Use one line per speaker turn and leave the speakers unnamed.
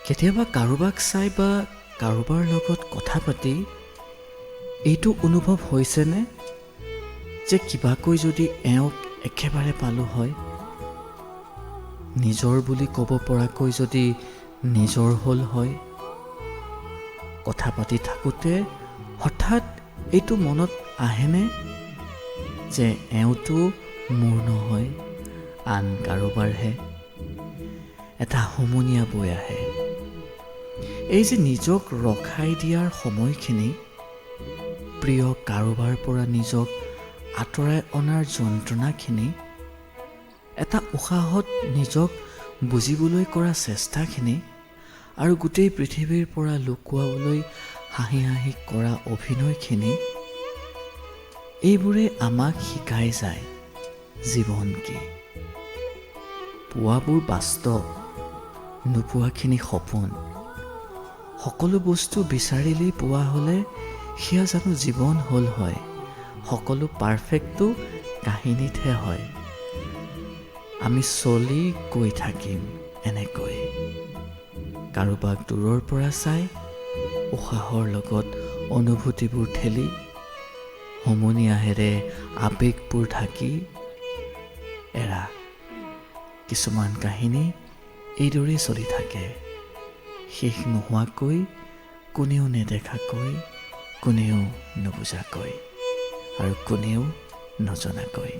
কেতিয়াবা কাৰোবাক চাই বা কাৰোবাৰ লগত কথা পাতি এইটো অনুভৱ হৈছেনে যে কিবাকৈ যদি এওঁক একেবাৰে পালোঁ হয়, নিজৰ বুলি ক'ব পৰাকৈ যদি নিজৰ হ'ল হয়। কথা পাতি থাকোঁতে হঠাৎ এইটো মনত আহেনে যে এওঁটো মোৰ নহয়, আন কাৰোবাৰহে। এটা হুমুনিয়া বৈ আহে। এই যে নিজক ৰখাই দিয়াৰ সময়খিনি, প্ৰিয় কাৰোবাৰ পৰা নিজক আঁতৰাই অনাৰ যন্ত্ৰণাখিনি, এটা উশাহত নিজক বুজিবলৈ কৰা চেষ্টাখিনি আৰু গোটেই পৃথিৱীৰ পৰা লুকুৱাবলৈ হাঁহি হাঁহি কৰা অভিনয়খিনি, এইবোৰে আমাক শিকাই যায় জীৱন কি। পোৱাবোৰ বাস্তৱ, নোপোৱাখিনি সপোন। সকলো বস্তু বিচাৰিলেই পোৱা হ'লে সেয়া জানো জীৱন হ'ল হয়? সকলো পাৰফেক্টটো কাহিনীতহে হয়। আমি চলি গৈ থাকিম এনেকৈ, কাৰোবাক দূৰৰ পৰা চাই, উশাহৰ লগত অনুভূতিবোৰ ঠেলি, হুমুনিয়াহেৰে আৱেগবোৰ ঢাকি। এৰা কিছুমান কাহিনী এইদৰেই চলি থাকে, শেষ নোহোৱাকৈ, কোনেও নেদেখাকৈ, কোনেও নুবুজাকৈ আৰু কোনেও নজনাকৈ।